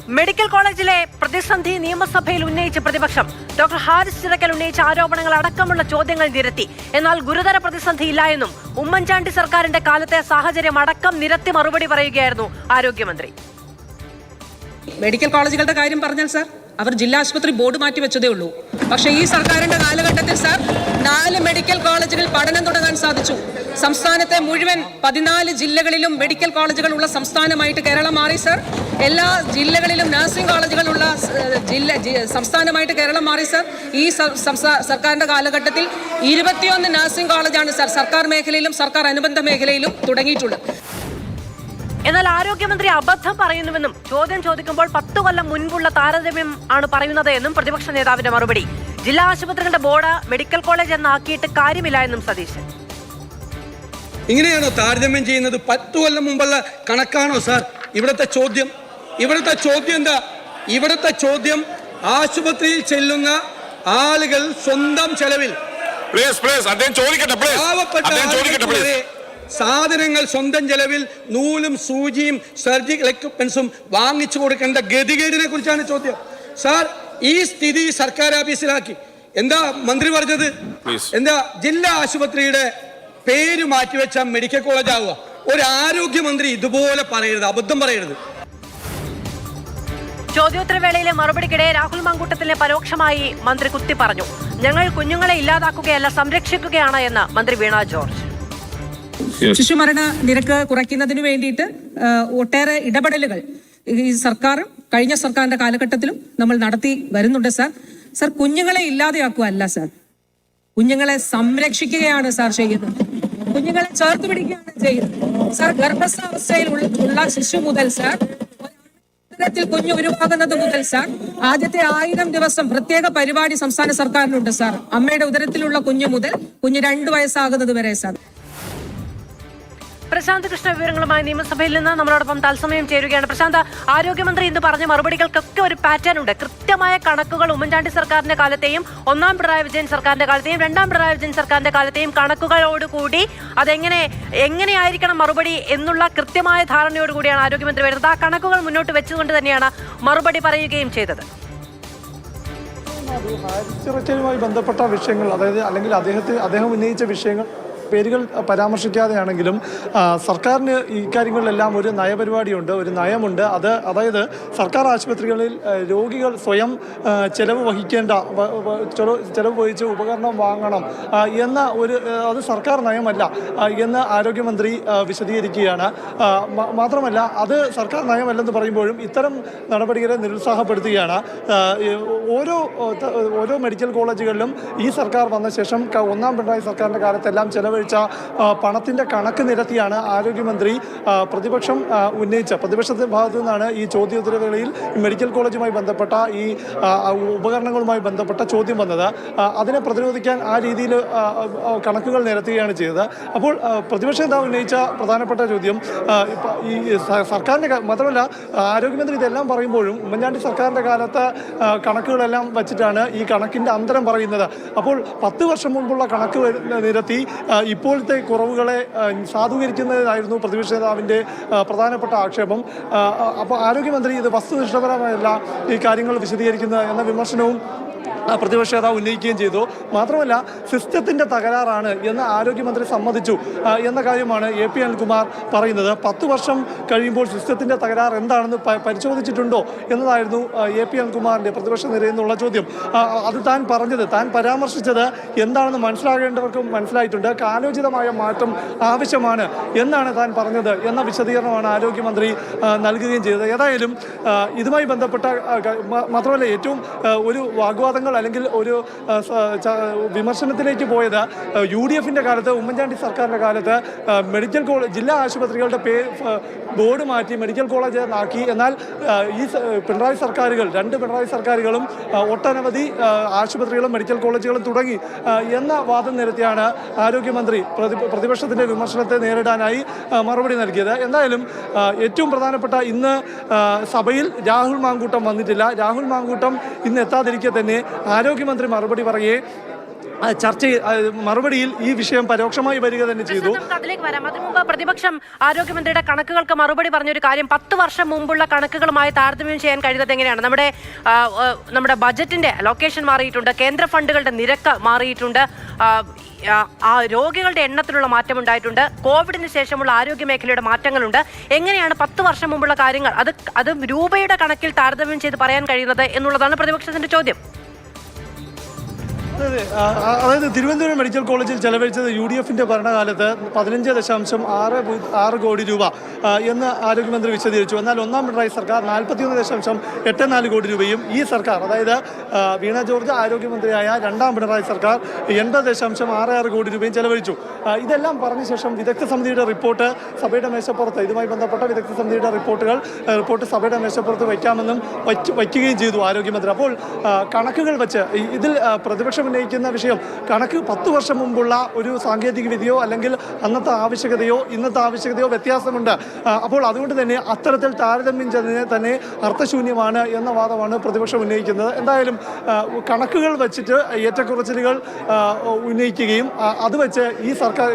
Medical കോളേജിലെ പ്രതിസന്ധി നിയമസഭയിൽ ഉന്നയിച്ച പ്രതിപക്ഷം ഡോക്ടർ ഹാരിസ് ചിറക്കൽ ഉന്നയിച്ച ആരോപണങ്ങൾ അടക്കമുള്ള ചോദ്യങ്ങൾ നിരത്തി. എന്നാൽ ഗുരുതര പ്രതിസന്ധിയില്ല എന്നും ഉമ്മൻചാണ്ടി സർക്കാരിന്റെ കാലത്തെ സാഹചര്യം അടക്കം നിരത്തി മറുപടി പറയുകയായിരുന്നു ആരോഗ്യമന്ത്രി. മെഡിക്കൽ കോളേജുകളുടെ കാര്യം പറഞ്ഞാൽ സാർ, അവർ ജില്ലാ ആശുപത്രി ബോർഡ് മാറ്റി വെച്ചതേ ഉള്ളൂ. പക്ഷേ ഈ സർക്കാരിന്റെ കാലഘട്ടത്തിൽ സാർ 4 മെഡിക്കൽ കോളേജുകൾ പഠനം തുടങ്ങാൻ സാധിച്ചു. സംസ്ഥാനത്തെ മുഴുവൻ 14 ജില്ലകളിലും മെഡിക്കൽ കോളേജുകൾ ഉള്ള സംസ്ഥാനമായിട്ട് കേരളം മാറി സാർ. എല്ലാ ജില്ലകളിലും നഴ്സിംഗ് കോളേജുകളുള്ള സംസ്ഥാനമായിട്ട് കേരളം മാറി സാർ. ഈ സർക്കാരിന്റെ കാലഘട്ടത്തിൽ 21 നഴ്സിംഗ് കോളേജാണ് സാർ സർക്കാർ മേഖലയിലും സർക്കാർ അനുബന്ധ മേഖലയിലും തുടങ്ങിയിട്ടുള്ളത്. എന്നാൽ ആരോഗ്യമന്ത്രി അബദ്ധം പറയുന്നുവെന്നും ചോദ്യം ചോദിക്കുമ്പോൾ 10 കൊല്ലം മുൻപുള്ള താരതമ്യം ആണ് പറയുന്നത് എന്നും പ്രതിപക്ഷ നേതാവിന്റെ മറുപടി. ജില്ലാ ആശുപത്രികളുടെ ബോർഡ് മെഡിക്കൽ കോളേജ് എന്നാക്കിയിട്ട് കാര്യമില്ല എന്നും സതീശൻ. ഇങ്ങനെയാണോ താരതമ്യം ചെയ്യുന്നത്? 10 കൊല്ലം മുമ്പുള്ള കണക്കാണോ സാർ ഇവിടുത്തെ ചോദ്യം? എന്താ? ഇവിടുത്തെ ചോദ്യം ആശുപത്രിയിൽ ചെല്ലുന്ന ആളുകൾ സ്വന്തം ചെലവിൽ സാധനങ്ങൾ സ്വന്തം ചെലവിൽ നൂലും സൂചിയും സർജിക്കൽ എക്യുപ്മെന്റ്സും വാങ്ങിച്ചു കൊടുക്കേണ്ട ഗതികേടിനെ കുറിച്ചാണ് ചോദ്യം സാർ. ഈ സ്ഥിതി സർക്കാർ ഓഫീസിലാക്കി. എന്താ മന്ത്രി പറഞ്ഞത്? എന്താ ജില്ലാ ആശുപത്രിയുടെ പേര് മാറ്റിവെച്ച മെഡിക്കൽ കോളേജ് ആവുക? ഒരു ആരോഗ്യമന്ത്രി ഇതുപോലെ പറയരുത്, അബദ്ധം പറയരുത്. ചോദ്യോത്തരവേളയിലെ മറുപടിക്കിടെ രാഹുൽ മാങ്കൂട്ടത്തിനെ പരോക്ഷമായി മന്ത്രി കുത്തി പറഞ്ഞു. ഞങ്ങൾ കുഞ്ഞുങ്ങളെ ഇല്ലാതാക്കുകയല്ല, സംരക്ഷിക്കുകയാണ് എന്ന് മന്ത്രി വീണ ജോർജ്. ശിശുമരണ നിരക്ക് കുറയ്ക്കുന്നതിന് വേണ്ടിയിട്ട് ഒട്ടേറെ ഇടപെടലുകൾ ഈ സർക്കാരും കഴിഞ്ഞ സർക്കാരിന്റെ കാലഘട്ടത്തിലും നമ്മൾ നടത്തി വരുന്നുണ്ട് സാർ. സാർ, കുഞ്ഞുങ്ങളെ ഇല്ലാതെയാക്കുകയല്ല സാർ, കുഞ്ഞുങ്ങളെ സംരക്ഷിക്കുകയാണ് സാർ ചെയ്യുന്നത്. കുഞ്ഞുങ്ങളെ ചേർത്ത് പിടിക്കുകയാണ് ചെയ്യുന്നത് സാർ. ഗർഭസ്ഥാവസ്ഥയിൽ ഉള്ള ശിശു മുതൽ സാർ കുഞ്ഞു ഉരുവാകുന്നത് മുതൽ സാർ ആദ്യത്തെ 1000 ദിവസം പ്രത്യേക പരിപാടി സംസ്ഥാന സർക്കാരിനുണ്ട് സാർ. അമ്മയുടെ ഉദരത്തിലുള്ള കുഞ്ഞു മുതൽ കുഞ്ഞ് 2 വയസ്സാകുന്നത് വരെ സാർ. പ്രശാന്ത് കൃഷ്ണ വിവരങ്ങളുമായി നിയമസഭയിൽ നിന്ന് നമ്മളോടൊപ്പം തത്സമയം ചേരുകയാണ്. പ്രശാന്ത്, ആരോഗ്യമന്ത്രി ഇന്ന് പറഞ്ഞ മറുപടികൾക്കൊക്കെ ഒരു പാറ്റേൺ ഉണ്ട്. കൃത്യമായ കണക്കുകൾ ഉമ്മൻചാണ്ടി സർക്കാരിന്റെ കാലത്തെയും 1ാം പിണറായി വിജയൻ സർക്കാരിന്റെ കാലത്തെയും 2ാം പിണറായി വിജയൻ സർക്കാരിന്റെ കാലത്തെയും കണക്കുകളോടുകൂടി എങ്ങനെയായിരിക്കണം മറുപടി എന്നുള്ള കൃത്യമായ ധാരണയോടുകൂടിയാണ് ആരോഗ്യമന്ത്രി വരുന്നത്. ആ കണക്കുകൾ മുന്നോട്ട് വെച്ചുകൊണ്ട് തന്നെയാണ് മറുപടി പറയുകയും ചെയ്തത്. ഹാരിസ് ബന്ധപ്പെട്ട വിഷയങ്ങൾ, അല്ലെങ്കിൽ അദ്ദേഹം ഉന്നയിച്ച വിഷയങ്ങൾ പേരുകൾ പരാമർശിക്കാതെയാണെങ്കിലും സർക്കാരിന് ഇക്കാര്യങ്ങളിലെല്ലാം ഒരു നയപരിപാടിയുണ്ട്, ഒരു നയമുണ്ട്. അതായത് സർക്കാർ ആശുപത്രികളിൽ രോഗികൾ സ്വയം ചെലവ് വഹിച്ച് ഉപകരണം വാങ്ങണം എന്ന അത് സർക്കാർ നയമല്ല എന്ന് ആരോഗ്യമന്ത്രി വിശദീകരിക്കുകയാണ്. മാത്രമല്ല, അത് സർക്കാർ നയമല്ലെന്ന് പറയുമ്പോഴും ഇത്തരം നടപടികളെ നിരുത്സാഹപ്പെടുത്തുകയാണ്. ഓരോ മെഡിക്കൽ കോളേജുകളിലും ഈ സർക്കാർ വന്ന ശേഷം 1ാം പിണറായി സർക്കാരിൻ്റെ കാലത്തെല്ലാം ചെലവഴിച്ച പണത്തിൻ്റെ കണക്ക് നിരത്തിയാണ് ആരോഗ്യമന്ത്രി പ്രതിപക്ഷത്തിന്റെ ഭാഗത്തു നിന്നാണ് ഈ ചോദ്യോത്തരവേളയിൽ മെഡിക്കൽ കോളേജുമായി ബന്ധപ്പെട്ട ഈ ഉപകരണങ്ങളുമായി ബന്ധപ്പെട്ട ചോദ്യം വന്നത്. അതിനെ പ്രതിരോധിക്കാൻ ആ രീതിയിൽ കണക്കുകൾ നിരത്തുകയാണ് ചെയ്തത്. അപ്പോൾ പ്രതിപക്ഷ നേതാവ് ഉന്നയിച്ച പ്രധാനപ്പെട്ട ചോദ്യം ഈ സർക്കാരിൻ്റെ മാത്രമല്ല ആരോഗ്യമന്ത്രി ഇതെല്ലാം പറയുമ്പോഴും ഉമ്മൻചാണ്ടി സർക്കാരിൻ്റെ കാലത്ത് കണക്കുകളെല്ലാം വച്ചിട്ടാണ് ഈ കണക്കിൻ്റെ അന്തരം പറയുന്നത്. അപ്പോൾ 10 വർഷം മുൻപുള്ള കണക്ക് നിരത്തി ഇപ്പോഴത്തെ കുറവുകളെ സാധൂകരിക്കുന്നതായിരുന്നു പ്രതിപക്ഷ നേതാവിൻ്റെ പ്രധാനപ്പെട്ട ആക്ഷേപം. അപ്പോൾ ആരോഗ്യമന്ത്രി ഇത് വസ്തുനിഷ്ഠപരമായല്ല ഈ കാര്യങ്ങൾ വിശദീകരിക്കുന്നത് എന്ന വിമർശനവും പ്രതിപക്ഷ നേതാവ് ഉന്നയിക്കുകയും ചെയ്തു. മാത്രമല്ല, സിസ്റ്റത്തിൻ്റെ തകരാറാണ് എന്ന് ആരോഗ്യമന്ത്രി സമ്മതിച്ചു എന്ന കാര്യമാണ് AP അനിൽകുമാർ പറയുന്നത്. 10 വർഷം കഴിയുമ്പോൾ സിസ്റ്റത്തിൻ്റെ തകരാർ എന്താണെന്ന് പരിശോധിച്ചിട്ടുണ്ടോ എന്നതായിരുന്നു AP അനിൽകുമാറിൻ്റെ പ്രതിപക്ഷ നിരയിൽ നിന്നുള്ള ചോദ്യം. അത് താൻ പരാമർശിച്ചത് എന്താണെന്ന് മനസ്സിലാകേണ്ടവർക്ക് മനസ്സിലായിട്ടുണ്ട്. കാലോചിതമായ മാറ്റം ആവശ്യമാണ് എന്നാണ് താൻ പറഞ്ഞത് എന്ന വിശദീകരണമാണ് ആരോഗ്യമന്ത്രി നൽകുകയും ചെയ്തത്. ഏതായാലും ഇതുമായി ബന്ധപ്പെട്ട മാത്രമല്ല ഏറ്റവും ഒരു വാഗ്വാദങ്ങൾ അല്ലെങ്കിൽ ഒരു വിമർശനത്തിലേക്ക് പോയത് UDFന്റെ കാലത്ത്, ഉമ്മൻചാണ്ടി സർക്കാരിൻ്റെ കാലത്ത് മെഡിക്കൽ കോളേജ് ജില്ലാ ആശുപത്രികളുടെ ബോർഡ് മാറ്റി മെഡിക്കൽ കോളേജ് ആക്കി. എന്നാൽ ഈ പിണറായി സർക്കാരുകൾ 2 പിണറായി സർക്കാരുകളും ഒട്ടനവധി ആശുപത്രികളും മെഡിക്കൽ കോളേജുകളും തുടങ്ങി എന്ന വാദം നിരത്തിയാണ് ആരോഗ്യമന്ത്രി പ്രതിപക്ഷത്തിൻ്റെ വിമർശനത്തെ നേരിടാനായി മറുപടി നൽകിയത്. എന്തായാലും ഏറ്റവും പ്രധാനപ്പെട്ട ഇന്ന് സഭയിൽ രാഹുൽ മാങ്കൂട്ടം വന്നിട്ടില്ല. രാഹുൽ മാങ്കൂട്ടം ഇന്ന് എത്താതിരിക്കെ തന്നെ ആരോഗ്യമന്ത്രി മറുപടി പറയേ മറുപടിയിൽ ഈ വിഷയം പരോക്ഷമായി വരിക തന്നെ ചെയ്തു. നമുക്ക് അതിലേക്ക് വരാം. അതിനു മുമ്പ് പ്രതിപക്ഷം ആരോഗ്യമന്ത്രിയുടെ കണക്കുകൾക്ക് മറുപടി പറഞ്ഞൊരു കാര്യം 10 വർഷം മുമ്പുള്ള കണക്കുകളുമായി താരതമ്യം ചെയ്യാൻ കഴിയുന്നത് എങ്ങനെയാണ്? നമ്മുടെ ബജറ്റിന്റെ ലൊക്കേഷൻ മാറിയിട്ടുണ്ട്, കേന്ദ്ര ഫണ്ടുകളുടെ നിരക്ക് മാറിയിട്ടുണ്ട്, ആ രോഗികളുടെ എണ്ണത്തിലുള്ള മാറ്റം ഉണ്ടായിട്ടുണ്ട്, കോവിഡിന് ശേഷമുള്ള ആരോഗ്യ മേഖലയുടെ മാറ്റങ്ങളുണ്ട്. എങ്ങനെയാണ് 10 വർഷം മുമ്പുള്ള കാര്യങ്ങൾ അത് രൂപയുടെ കണക്കിൽ താരതമ്യം ചെയ്ത് പറയാൻ കഴിയുന്നത് എന്നുള്ളതാണ് പ്രതിപക്ഷത്തിന്റെ ചോദ്യം. അതായത് തിരുവനന്തപുരം മെഡിക്കൽ കോളേജിൽ ചെലവഴിച്ചത് UDFന്റെ ഭരണകാലത്ത് 15.6 കോടി രൂപ എന്ന് ആരോഗ്യമന്ത്രി വിശദീകരിച്ചു. എന്നാൽ ഒന്നാം പിണറായി സർക്കാർ 41.84 കോടി രൂപയും ഈ സർക്കാർ, അതായത് വീണ ജോർജ് ആരോഗ്യമന്ത്രിയായ രണ്ടാം പിണറായി സർക്കാർ 80.66 കോടി രൂപയും ചെലവഴിച്ചു. ഇതെല്ലാം പറഞ്ഞ ശേഷം വിദഗ്ധ സമിതിയുടെ റിപ്പോർട്ട് സഭയുടെ മേശപ്പുറത്ത്, ഇതുമായി ബന്ധപ്പെട്ട വിദഗ്ധ സമിതിയുടെ റിപ്പോർട്ട് സഭയുടെ മേശപ്പുറത്ത് വയ്ക്കാമെന്നും വയ്ക്കുകയും ചെയ്തു ആരോഗ്യമന്ത്രി. അപ്പോൾ കണക്കുകൾ വെച്ച് ഇതിൽ പ്രതിപക്ഷം ഉന്നയിക്കുന്ന വിഷയം കണക്ക് 10 വർഷം മുമ്പുള്ള ഒരു സാങ്കേതിക വിദ്യയോ അല്ലെങ്കിൽ അന്നത്തെ ആവശ്യകതയോ ഇന്നത്തെ ആവശ്യകതയോ വ്യത്യാസമുണ്ട്. അപ്പോൾ അതുകൊണ്ട് തന്നെ അത്തരത്തിൽ താരതമ്യം ചെയ്യുന്നതിനെ തന്നെ അർത്ഥശൂന്യമാണ് എന്ന വാദമാണ് പ്രതിപക്ഷം ഉന്നയിക്കുന്നത്. എന്തായാലും കണക്കുകൾ വെച്ചിട്ട് ഏറ്റക്കുറച്ചിലുകൾ ഉന്നയിക്കുകയും അത് വെച്ച് ഈ സർക്കാർ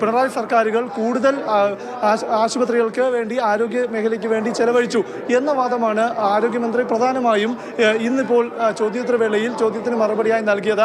പിണറായി സർക്കാരുകൾ കൂടുതൽ ആശുപത്രികൾക്ക് വേണ്ടി ആരോഗ്യ മേഖലയ്ക്ക് വേണ്ടി ചെലവഴിച്ചു എന്ന വാദമാണ് ആരോഗ്യമന്ത്രി പ്രധാനമായും ഇന്നിപ്പോൾ ചോദ്യോത്തരവേളയിൽ ചോദ്യത്തിന് മറുപടിയായി നൽകിയത്.